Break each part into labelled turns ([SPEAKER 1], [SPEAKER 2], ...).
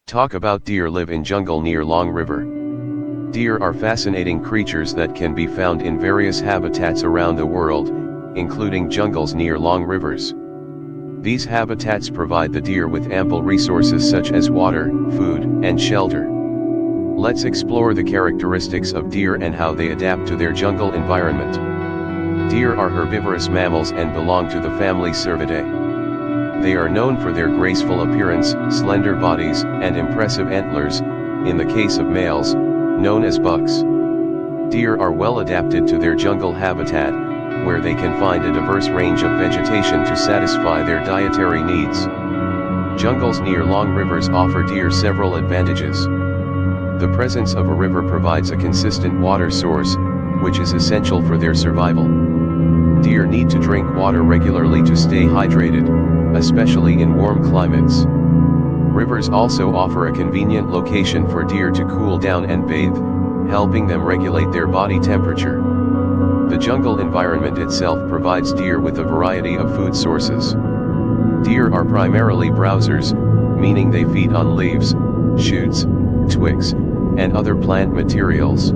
[SPEAKER 1] Talk about deer live in jungle near Long River. Deer are fascinating creatures that can be found in various habitats around the world, including jungles near long rivers. These habitats provide the deer with ample resources such as water, food, and shelter. Let's explore the characteristics of deer and how they adapt to their jungle environment. Deer are herbivorous mammals and belong to the family Cervidae. They are known for their graceful appearance, slender bodies, and impressive antlers, in the case of males, known as bucks. Deer are well adapted to their jungle habitat, where they can find a diverse range of vegetation to satisfy their dietary needs. Jungles near long rivers offer deer several advantages. The presence of a river provides a consistent water source, which is essential for their survival. Deer need to drink water regularly to stay hydrated, especially in warm climates. Rivers also offer a convenient location for deer to cool down and bathe, helping them regulate their body temperature. The jungle environment itself provides deer with a variety of food sources. Deer are primarily browsers, meaning they feed on leaves, shoots, twigs, and other plant materials.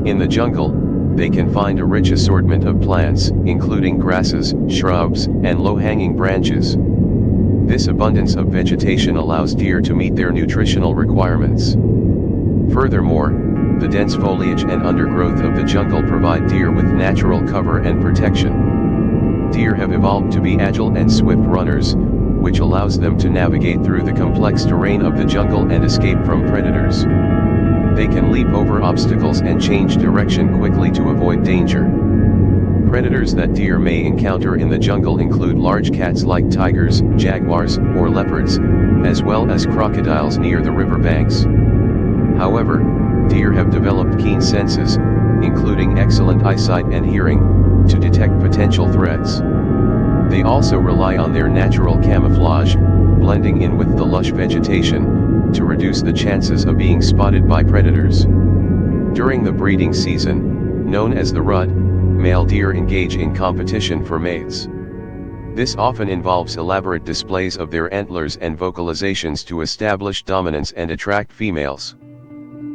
[SPEAKER 1] In the jungle, they can find a rich assortment of plants, including grasses, shrubs, and low-hanging branches. This abundance of vegetation allows deer to meet their nutritional requirements. Furthermore, the dense foliage and undergrowth of the jungle provide deer with natural cover and protection. Deer have evolved to be agile and swift runners, which allows them to navigate through the complex terrain of the jungle and escape from predators. They can leap over obstacles and change direction quickly to avoid danger. Predators that deer may encounter in the jungle include large cats like tigers, jaguars, or leopards, as well as crocodiles near the riverbanks. However, deer have developed keen senses, including excellent eyesight and hearing, to detect potential threats. They also rely on their natural camouflage, blending in with the lush vegetation, to reduce the chances of being spotted by predators. During the breeding season, known as the rut, male deer engage in competition for mates. This often involves elaborate displays of their antlers and vocalizations to establish dominance and attract females.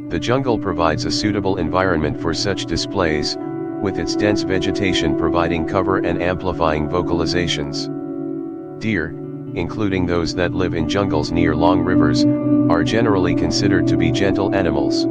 [SPEAKER 1] The jungle provides a suitable environment for such displays, with its dense vegetation providing cover and amplifying vocalizations. Deer, including those that live in jungles near long rivers, are generally considered to be gentle animals.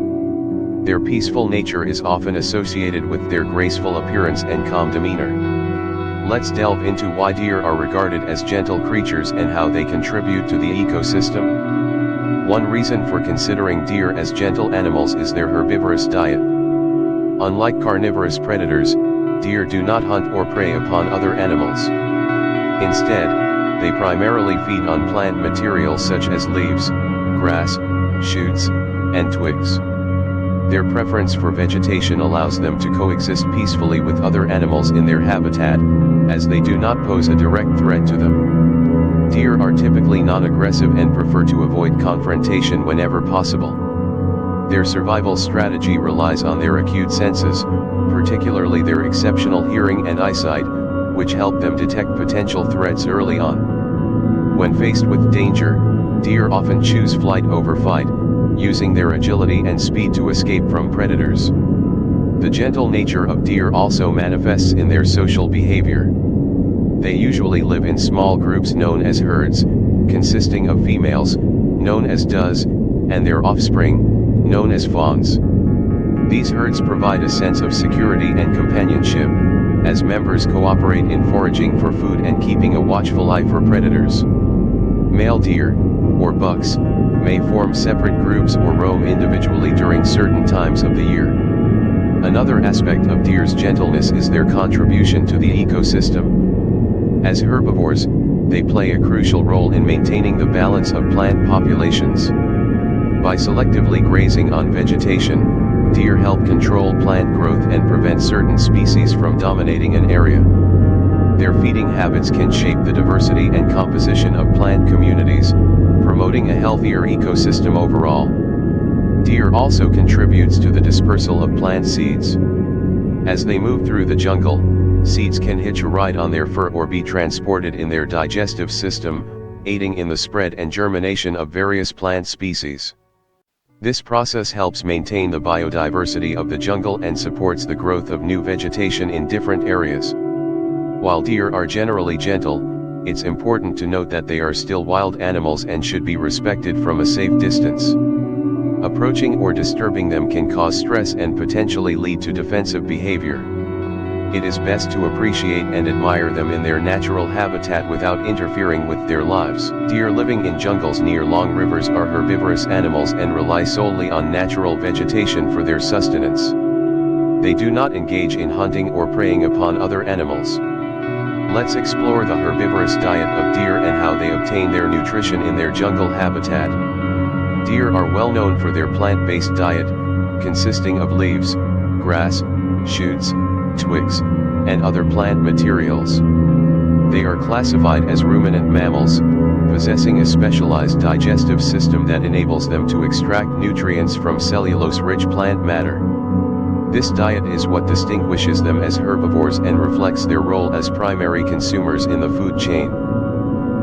[SPEAKER 1] Their peaceful nature is often associated with their graceful appearance and calm demeanor. Let's delve into why deer are regarded as gentle creatures and how they contribute to the ecosystem. One reason for considering deer as gentle animals is their herbivorous diet. Unlike carnivorous predators, deer do not hunt or prey upon other animals. Instead, they primarily feed on plant materials such as leaves, grass, shoots, and twigs. Their preference for vegetation allows them to coexist peacefully with other animals in their habitat, as they do not pose a direct threat to them. Deer are typically non-aggressive and prefer to avoid confrontation whenever possible. Their survival strategy relies on their acute senses, particularly their exceptional hearing and eyesight, which help them detect potential threats early on. When faced with danger, deer often choose flight over fight, using their agility and speed to escape from predators. The gentle nature of deer also manifests in their social behavior. They usually live in small groups known as herds, consisting of females, known as does, and their offspring, known as fawns. These herds provide a sense of security and companionship, as members cooperate in foraging for food and keeping a watchful eye for predators. Male deer, or bucks, may form separate groups or roam individually during certain times of the year. Another aspect of deer's gentleness is their contribution to the ecosystem. As herbivores, they play a crucial role in maintaining the balance of plant populations. By selectively grazing on vegetation, deer help control plant growth and prevent certain species from dominating an area. Their feeding habits can shape the diversity and composition of plant communities, promoting a healthier ecosystem overall. Deer also contributes to the dispersal of plant seeds. As they move through the jungle, seeds can hitch a ride on their fur or be transported in their digestive system, aiding in the spread and germination of various plant species. This process helps maintain the biodiversity of the jungle and supports the growth of new vegetation in different areas. While deer are generally gentle, it's important to note that they are still wild animals and should be respected from a safe distance. Approaching or disturbing them can cause stress and potentially lead to defensive behavior. It is best to appreciate and admire them in their natural habitat without interfering with their lives. Deer living in jungles near long rivers are herbivorous animals and rely solely on natural vegetation for their sustenance. They do not engage in hunting or preying upon other animals. Let's explore the herbivorous diet of deer and how they obtain their nutrition in their jungle habitat. Deer are well known for their plant-based diet, consisting of leaves, grass, shoots, twigs, and other plant materials. They are classified as ruminant mammals, possessing a specialized digestive system that enables them to extract nutrients from cellulose-rich plant matter. This diet is what distinguishes them as herbivores and reflects their role as primary consumers in the food chain.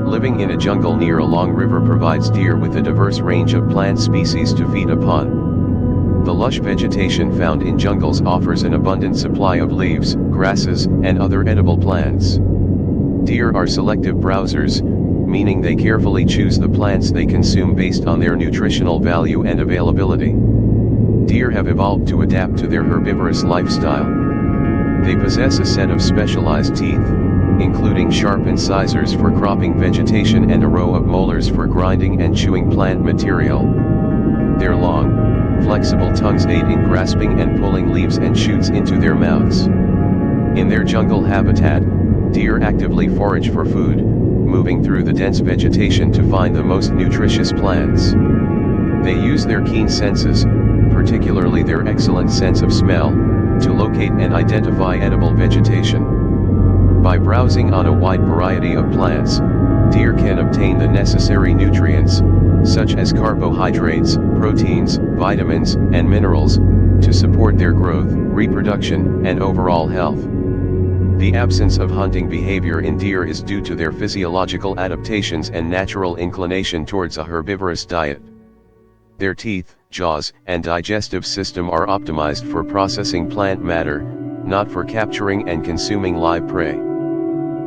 [SPEAKER 1] Living in a jungle near a long river provides deer with a diverse range of plant species to feed upon. The lush vegetation found in jungles offers an abundant supply of leaves, grasses, and other edible plants. Deer are selective browsers, meaning they carefully choose the plants they consume based on their nutritional value and availability. Deer have evolved to adapt to their herbivorous lifestyle. They possess a set of specialized teeth, including sharp incisors for cropping vegetation and a row of molars for grinding and chewing plant material. Their long, flexible tongues aid in grasping and pulling leaves and shoots into their mouths. In their jungle habitat, deer actively forage for food, moving through the dense vegetation to find the most nutritious plants. They use their keen senses, particularly their excellent sense of smell, to locate and identify edible vegetation. By browsing on a wide variety of plants, deer can obtain the necessary nutrients, such as carbohydrates, proteins, vitamins, and minerals, to support their growth, reproduction, and overall health. The absence of hunting behavior in deer is due to their physiological adaptations and natural inclination towards a herbivorous diet. Their teeth, jaws, and digestive system are optimized for processing plant matter, not for capturing and consuming live prey.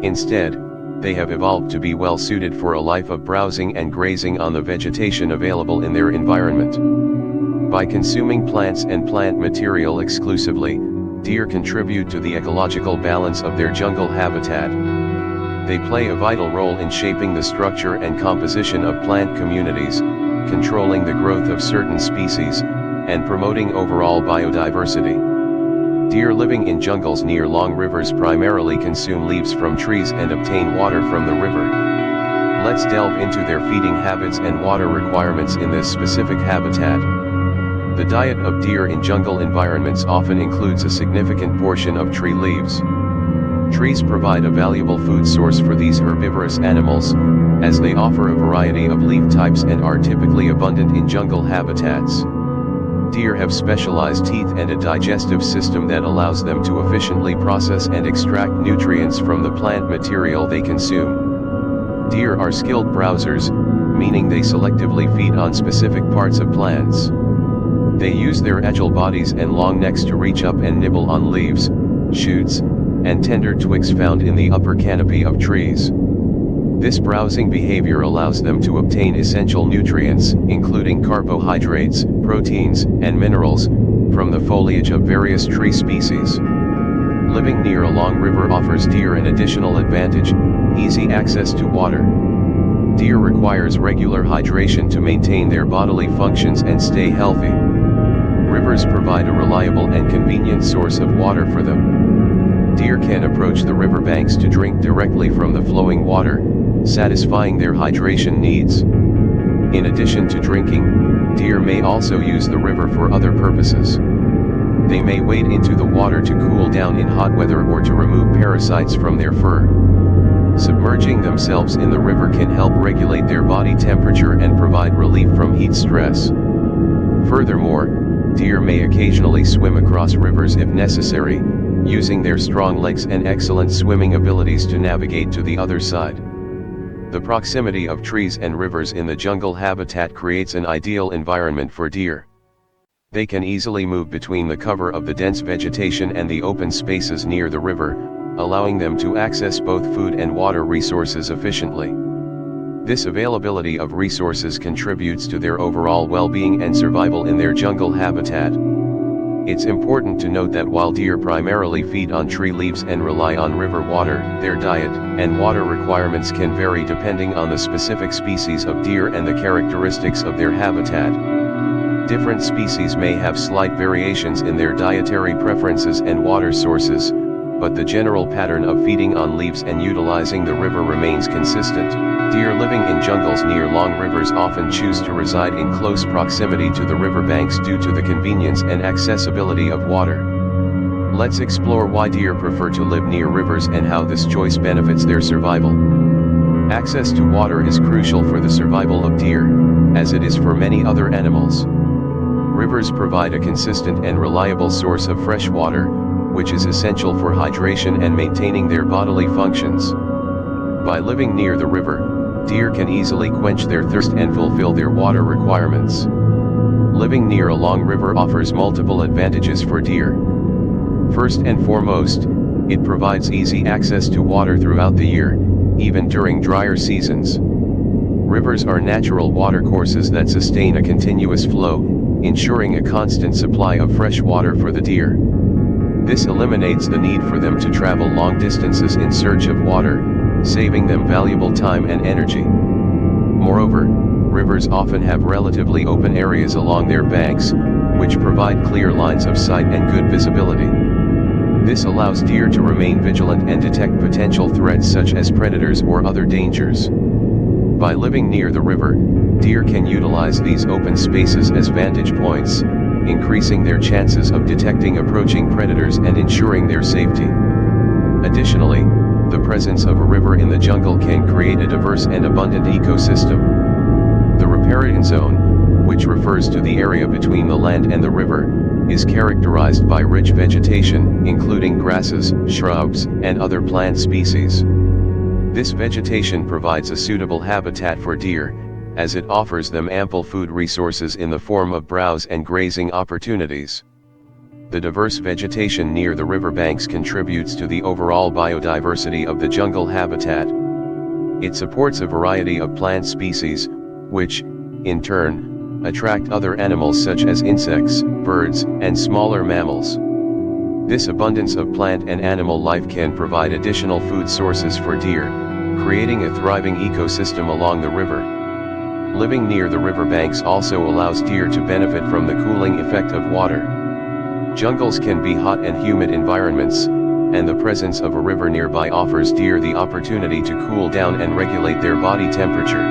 [SPEAKER 1] Instead, they have evolved to be well suited for a life of browsing and grazing on the vegetation available in their environment. By consuming plants and plant material exclusively, deer contribute to the ecological balance of their jungle habitat. They play a vital role in shaping the structure and composition of plant communities, controlling the growth of certain species, and promoting overall biodiversity. Deer living in jungles near long rivers primarily consume leaves from trees and obtain water from the river. Let's delve into their feeding habits and water requirements in this specific habitat. The diet of deer in jungle environments often includes a significant portion of tree leaves. Trees provide a valuable food source for these herbivorous animals, as they offer a variety of leaf types and are typically abundant in jungle habitats. Deer have specialized teeth and a digestive system that allows them to efficiently process and extract nutrients from the plant material they consume. Deer are skilled browsers, meaning they selectively feed on specific parts of plants. They use their agile bodies and long necks to reach up and nibble on leaves, shoots, and tender twigs found in the upper canopy of trees. This browsing behavior allows them to obtain essential nutrients, including carbohydrates, proteins, and minerals, from the foliage of various tree species. Living near a long river offers deer an additional advantage: easy access to water. Deer requires regular hydration to maintain their bodily functions and stay healthy. Rivers provide a reliable and convenient source of water for them. Deer can approach the riverbanks to drink directly from the flowing water, satisfying their hydration needs. In addition to drinking, deer may also use the river for other purposes. They may wade into the water to cool down in hot weather or to remove parasites from their fur. Submerging themselves in the river can help regulate their body temperature and provide relief from heat stress. Furthermore, deer may occasionally swim across rivers if necessary, using their strong legs and excellent swimming abilities to navigate to the other side. The proximity of trees and rivers in the jungle habitat creates an ideal environment for deer. They can easily move between the cover of the dense vegetation and the open spaces near the river, allowing them to access both food and water resources efficiently. This availability of resources contributes to their overall well-being and survival in their jungle habitat. It's important to note that while deer primarily feed on tree leaves and rely on river water, their diet and water requirements can vary depending on the specific species of deer and the characteristics of their habitat. Different species may have slight variations in their dietary preferences and water sources, but the general pattern of feeding on leaves and utilizing the river remains consistent. Deer living in jungles near long rivers often choose to reside in close proximity to the riverbanks due to the convenience and accessibility of water. Let's explore why deer prefer to live near rivers and how this choice benefits their survival. Access to water is crucial for the survival of deer, as it is for many other animals. Rivers provide a consistent and reliable source of fresh water, which is essential for hydration and maintaining their bodily functions. By living near the river, deer can easily quench their thirst and fulfill their water requirements. Living near a long river offers multiple advantages for deer. First and foremost, it provides easy access to water throughout the year, even during drier seasons. Rivers are natural watercourses that sustain a continuous flow, ensuring a constant supply of fresh water for the deer. This eliminates the need for them to travel long distances in search of water, saving them valuable time and energy. Moreover, rivers often have relatively open areas along their banks, which provide clear lines of sight and good visibility. This allows deer to remain vigilant and detect potential threats such as predators or other dangers. By living near the river, deer can utilize these open spaces as vantage points, increasing their chances of detecting approaching predators and ensuring their safety. Additionally, the presence of a river in the jungle can create a diverse and abundant ecosystem. The riparian zone, which refers to the area between the land and the river, is characterized by rich vegetation, including grasses, shrubs, and other plant species. This vegetation provides a suitable habitat for deer, as it offers them ample food resources in the form of browse and grazing opportunities. The diverse vegetation near the riverbanks contributes to the overall biodiversity of the jungle habitat. It supports a variety of plant species, which, in turn, attract other animals such as insects, birds, and smaller mammals. This abundance of plant and animal life can provide additional food sources for deer, creating a thriving ecosystem along the river. Living near the riverbanks also allows deer to benefit from the cooling effect of water. Jungles can be hot and humid environments, and the presence of a river nearby offers deer the opportunity to cool down and regulate their body temperature.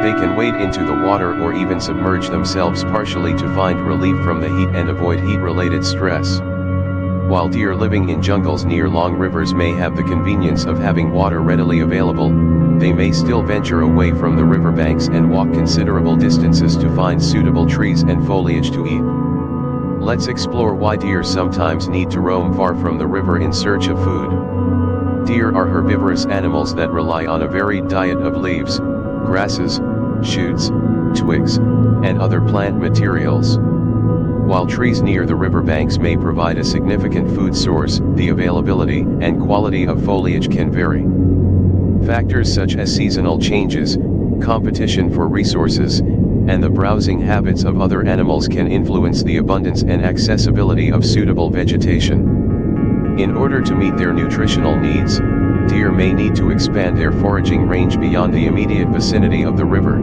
[SPEAKER 1] They can wade into the water or even submerge themselves partially to find relief from the heat and avoid heat-related stress. While deer living in jungles near long rivers may have the convenience of having water readily available, they may still venture away from the riverbanks and walk considerable distances to find suitable trees and foliage to eat. Let's explore why deer sometimes need to roam far from the river in search of food. Deer are herbivorous animals that rely on a varied diet of leaves, grasses, shoots, twigs, and other plant materials. While trees near the riverbanks may provide a significant food source, the availability and quality of foliage can vary. Factors such as seasonal changes, competition for resources, and the browsing habits of other animals can influence the abundance and accessibility of suitable vegetation. In order to meet their nutritional needs, deer may need to expand their foraging range beyond the immediate vicinity of the river.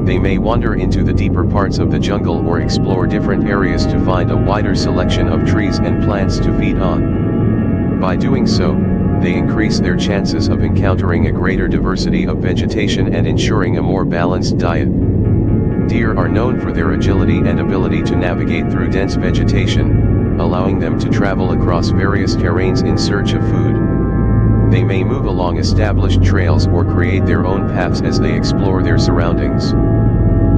[SPEAKER 1] They may wander into the deeper parts of the jungle or explore different areas to find a wider selection of trees and plants to feed on. By doing so, they increase their chances of encountering a greater diversity of vegetation and ensuring a more balanced diet. Deer are known for their agility and ability to navigate through dense vegetation, allowing them to travel across various terrains in search of food. They may move along established trails or create their own paths as they explore their surroundings.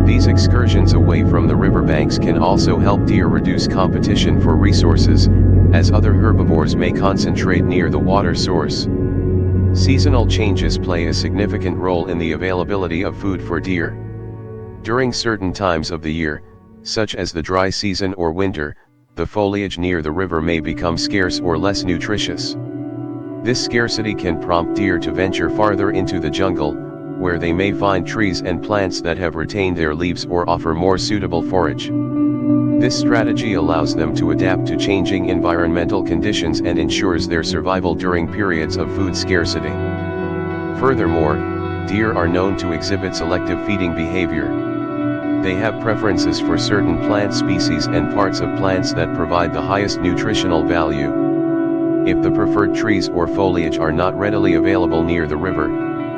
[SPEAKER 1] These excursions away from the riverbanks can also help deer reduce competition for resources, as other herbivores may concentrate near the water source. Seasonal changes play a significant role in the availability of food for deer. During certain times of the year, such as the dry season or winter, the foliage near the river may become scarce or less nutritious. This scarcity can prompt deer to venture farther into the jungle, where they may find trees and plants that have retained their leaves or offer more suitable forage. This strategy allows them to adapt to changing environmental conditions and ensures their survival during periods of food scarcity. Furthermore, deer are known to exhibit selective feeding behavior. They have preferences for certain plant species and parts of plants that provide the highest nutritional value. If the preferred trees or foliage are not readily available near the river,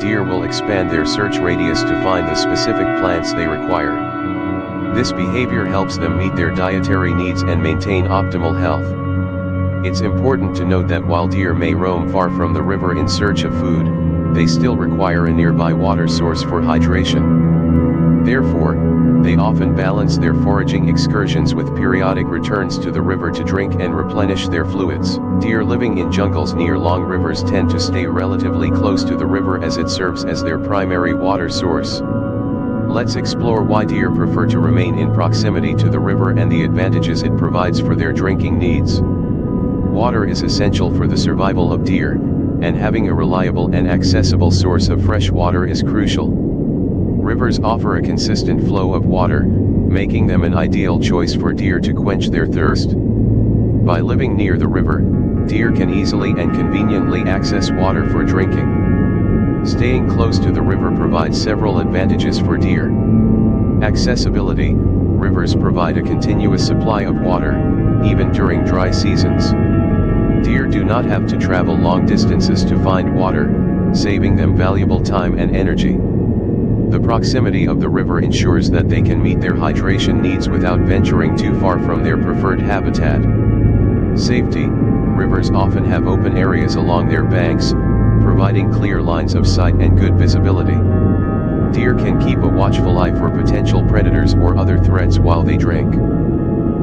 [SPEAKER 1] deer will expand their search radius to find the specific plants they require. This behavior helps them meet their dietary needs and maintain optimal health. It's important to note that while deer may roam far from the river in search of food, they still require a nearby water source for hydration. Therefore, they often balance their foraging excursions with periodic returns to the river to drink and replenish their fluids. Deer living in jungles near long rivers tend to stay relatively close to the river as it serves as their primary water source. Let's explore why deer prefer to remain in proximity to the river and the advantages it provides for their drinking needs. Water is essential for the survival of deer, and having a reliable and accessible source of fresh water is crucial. Rivers offer a consistent flow of water, making them an ideal choice for deer to quench their thirst. By living near the river, deer can easily and conveniently access water for drinking. Staying close to the river provides several advantages for deer. Accessibility: rivers provide a continuous supply of water, even during dry seasons. Deer do not have to travel long distances to find water, saving them valuable time and energy. The proximity of the river ensures that they can meet their hydration needs without venturing too far from their preferred habitat. Safety: rivers often have open areas along their banks, providing clear lines of sight and good visibility. Deer can keep a watchful eye for potential predators or other threats while they drink.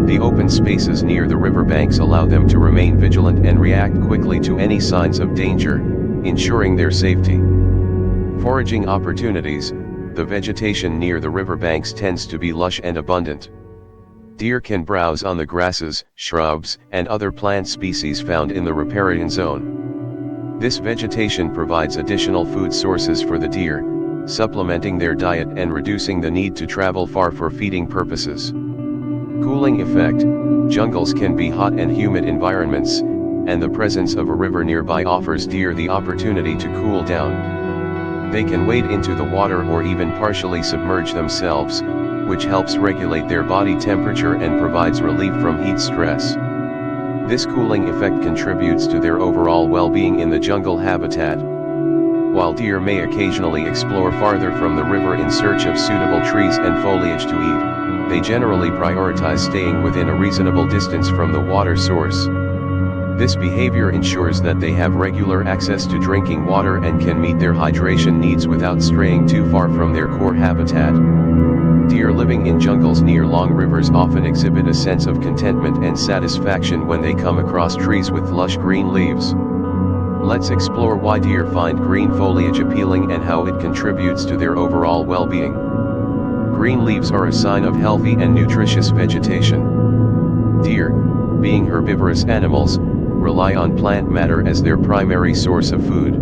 [SPEAKER 1] The open spaces near the riverbanks allow them to remain vigilant and react quickly to any signs of danger, ensuring their safety. Foraging opportunities: the vegetation near the riverbanks tends to be lush and abundant. Deer can browse on the grasses, shrubs, and other plant species found in the riparian zone. This vegetation provides additional food sources for the deer, supplementing their diet and reducing the need to travel far for feeding purposes. Cooling effect: jungles can be hot and humid environments, and the presence of a river nearby offers deer the opportunity to cool down. They can wade into the water or even partially submerge themselves, which helps regulate their body temperature and provides relief from heat stress. This cooling effect contributes to their overall well-being in the jungle habitat. While deer may occasionally explore farther from the river in search of suitable trees and foliage to eat, they generally prioritize staying within a reasonable distance from the water source. This behavior ensures that they have regular access to drinking water and can meet their hydration needs without straying too far from their core habitat. Deer living in jungles near long rivers often exhibit a sense of contentment and satisfaction when they come across trees with lush green leaves. Let's explore why deer find green foliage appealing and how it contributes to their overall well-being. Green leaves are a sign of healthy and nutritious vegetation. Deer, being herbivorous animals, rely on plant matter as their primary source of food.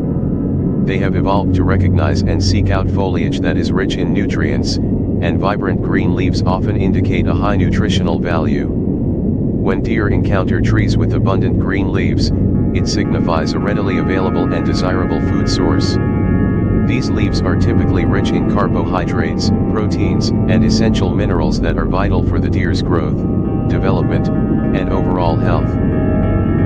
[SPEAKER 1] They have evolved to recognize and seek out foliage that is rich in nutrients, and vibrant green leaves often indicate a high nutritional value. When deer encounter trees with abundant green leaves, it signifies a readily available and desirable food source. These leaves are typically rich in carbohydrates, proteins, and essential minerals that are vital for the deer's growth, development, and overall health.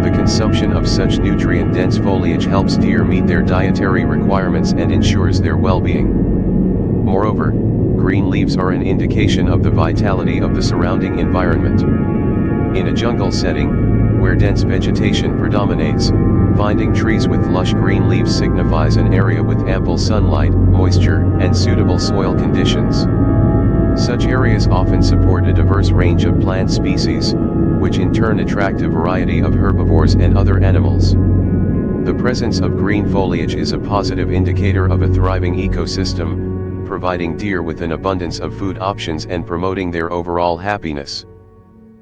[SPEAKER 1] The consumption of such nutrient-dense foliage helps deer meet their dietary requirements and ensures their well-being. Moreover, green leaves are an indication of the vitality of the surrounding environment. In a jungle setting, where dense vegetation predominates, finding trees with lush green leaves signifies an area with ample sunlight, moisture, and suitable soil conditions. Such areas often support a diverse range of plant species, which in turn attract a variety of herbivores and other animals. The presence of green foliage is a positive indicator of a thriving ecosystem, providing deer with an abundance of food options and promoting their overall happiness.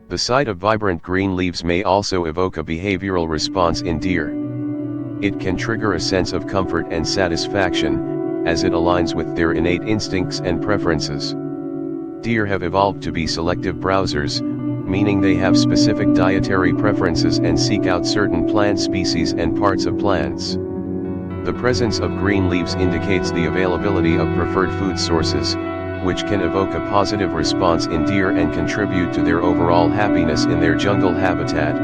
[SPEAKER 1] The sight of vibrant green leaves may also evoke a behavioral response in deer. It can trigger a sense of comfort and satisfaction, as it aligns with their innate instincts and preferences. Deer have evolved to be selective browsers, meaning they have specific dietary preferences and seek out certain plant species and parts of plants. The presence of green leaves indicates the availability of preferred food sources, which can evoke a positive response in deer and contribute to their overall happiness in their jungle habitat.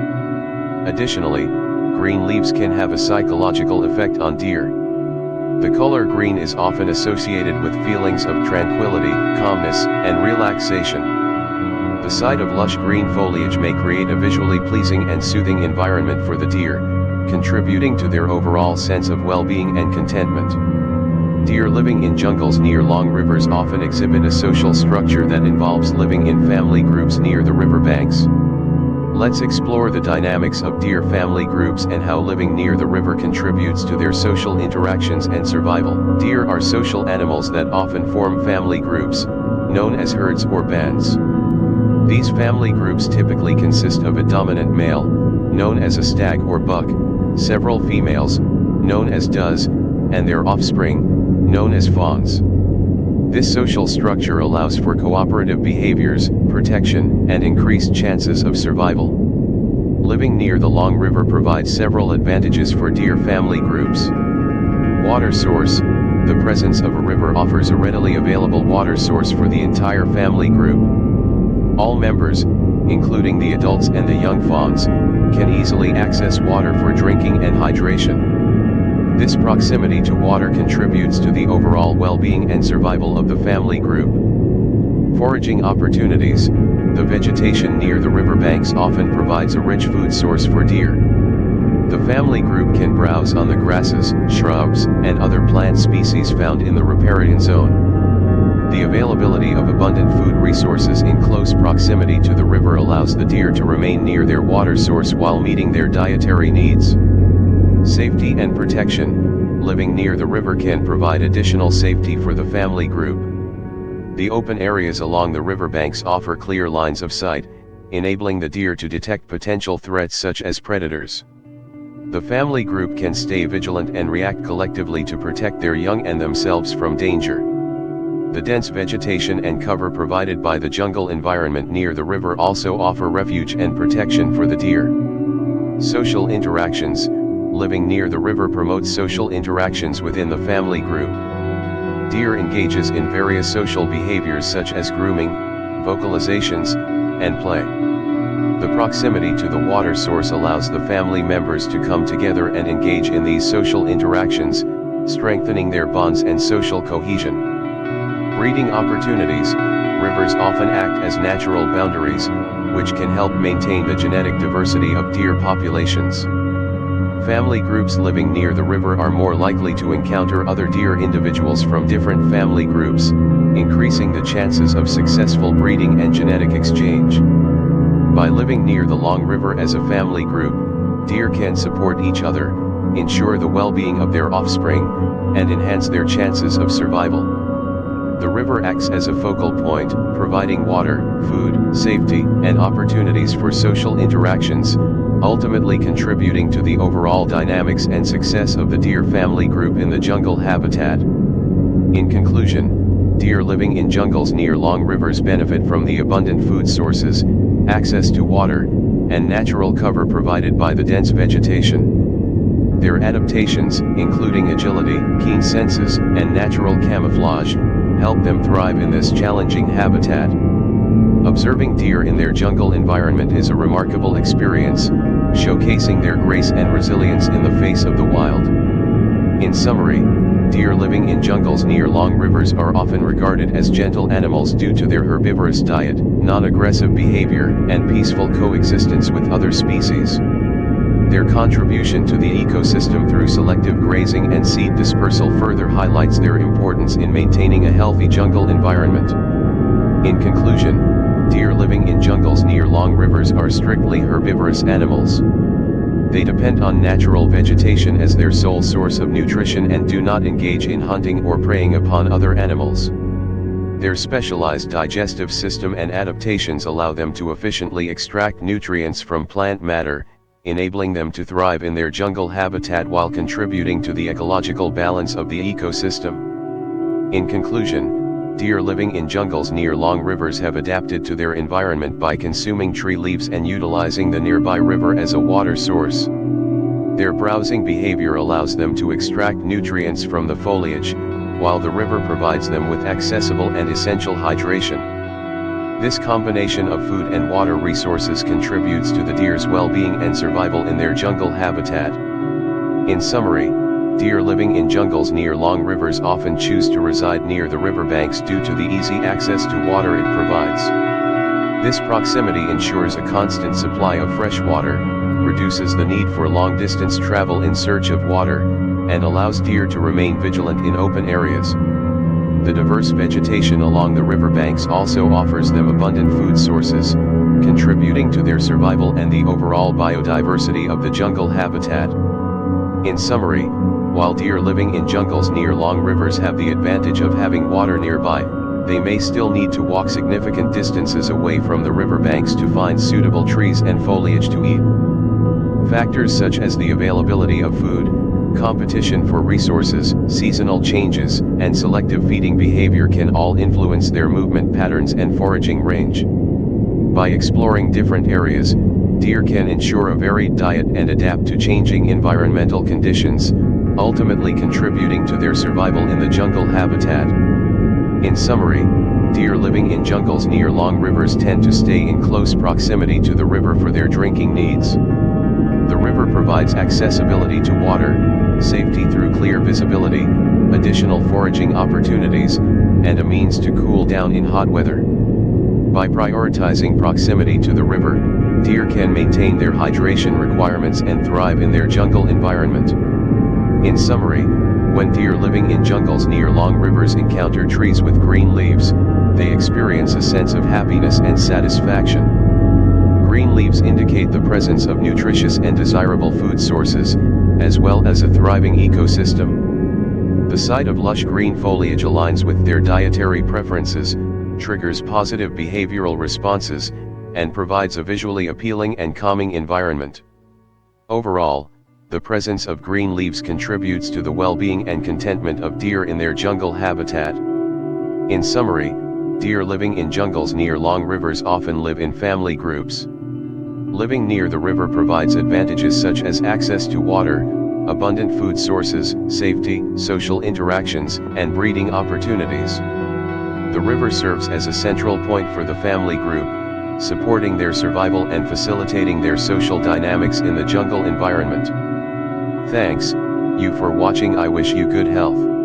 [SPEAKER 1] Additionally, green leaves can have a psychological effect on deer. The color green is often associated with feelings of tranquility, calmness, and relaxation. The sight of lush green foliage may create a visually pleasing and soothing environment for the deer, contributing to their overall sense of well-being and contentment. Deer living in jungles near long rivers often exhibit a social structure that involves living in family groups near the river banks. Let's explore the dynamics of deer family groups and how living near the river contributes to their social interactions and survival. Deer are social animals that often form family groups, known as herds or bands. These family groups typically consist of a dominant male, known as a stag or buck, several females, known as does, and their offspring, known as fawns. This social structure allows for cooperative behaviors, protection, and increased chances of survival. Living near the long river provides several advantages for deer family groups. Water source: the presence of a river offers a readily available water source for the entire family group. All members, including the adults and the young fawns, can easily access water for drinking and hydration. This proximity to water contributes to the overall well-being and survival of the family group. Foraging opportunities: the vegetation near the riverbanks often provides a rich food source for deer. The family group can browse on the grasses, shrubs, and other plant species found in the riparian zone. The availability of abundant food resources in close proximity to the river allows the deer to remain near their water source while meeting their dietary needs. Safety and protection: living near the river can provide additional safety for the family group. The open areas along the riverbanks offer clear lines of sight, enabling the deer to detect potential threats such as predators. The family group can stay vigilant and react collectively to protect their young and themselves from danger. The dense vegetation and cover provided by the jungle environment near the river also offer refuge and protection for the deer. Social interactions: living near the river promotes social interactions within the family group. Deer engages in various social behaviors such as grooming, vocalizations, and play. The proximity to the water source allows the family members to come together and engage in these social interactions, strengthening their bonds and social cohesion. Breeding opportunities: rivers often act as natural boundaries, which can help maintain the genetic diversity of deer populations. Family groups living near the river are more likely to encounter other deer individuals from different family groups, increasing the chances of successful breeding and genetic exchange. By living near the long river as a family group, deer can support each other, ensure the well-being of their offspring, and enhance their chances of survival. The river acts as a focal point, providing water, food, safety, and opportunities for social interactions, ultimately contributing to the overall dynamics and success of the deer family group in the jungle habitat. In conclusion, deer living in jungles near long rivers benefit from the abundant food sources, access to water, and natural cover provided by the dense vegetation. Their adaptations, including agility, keen senses, and natural camouflage, help them thrive in this challenging habitat. Observing deer in their jungle environment is a remarkable experience, showcasing their grace and resilience in the face of the wild. In summary, deer living in jungles near long rivers are often regarded as gentle animals due to their herbivorous diet, non-aggressive behavior, and peaceful coexistence with other species. Their contribution to the ecosystem through selective grazing and seed dispersal further highlights their importance in maintaining a healthy jungle environment. In conclusion, deer living in jungles near long rivers are strictly herbivorous animals. They depend on natural vegetation as their sole source of nutrition and do not engage in hunting or preying upon other animals. Their specialized digestive system and adaptations allow them to efficiently extract nutrients from plant matter, enabling them to thrive in their jungle habitat while contributing to the ecological balance of the ecosystem. In conclusion, deer living in jungles near long rivers have adapted to their environment by consuming tree leaves and utilizing the nearby river as a water source. Their browsing behavior allows them to extract nutrients from the foliage, while the river provides them with accessible and essential hydration. This combination of food and water resources contributes to the deer's well-being and survival in their jungle habitat. In summary, deer living in jungles near long rivers often choose to reside near the riverbanks due to the easy access to water it provides. This proximity ensures a constant supply of fresh water, reduces the need for long-distance travel in search of water, and allows deer to remain vigilant in open areas. The diverse vegetation along the riverbanks also offers them abundant food sources, contributing to their survival and the overall biodiversity of the jungle habitat. In summary, while deer living in jungles near long rivers have the advantage of having water nearby, they may still need to walk significant distances away from the riverbanks to find suitable trees and foliage to eat. Factors such as the availability of food, competition for resources, seasonal changes, and selective feeding behavior can all influence their movement patterns and foraging range. By exploring different areas, deer can ensure a varied diet and adapt to changing environmental conditions, ultimately contributing to their survival in the jungle habitat. In summary, deer living in jungles near long rivers tend to stay in close proximity to the river for their drinking needs. The river provides accessibility to water, safety through clear visibility, additional foraging opportunities, and a means to cool down in hot weather. By prioritizing proximity to the river, deer can maintain their hydration requirements and thrive in their jungle environment. In summary, when deer living in jungles near long rivers encounter trees with green leaves, they experience a sense of happiness and satisfaction. Green leaves indicate the presence of nutritious and desirable food sources, as well as a thriving ecosystem. The sight of lush green foliage aligns with their dietary preferences, triggers positive behavioral responses, and provides a visually appealing and calming environment. Overall, the presence of green leaves contributes to the well-being and contentment of deer in their jungle habitat. In summary, deer living in jungles near long rivers often live in family groups. Living near the river provides advantages such as access to water, abundant food sources, safety, social interactions, and breeding opportunities. The river serves as a central point for the family group, supporting their survival and facilitating their social dynamics in the jungle environment. Thanks, you for watching. I wish you good health.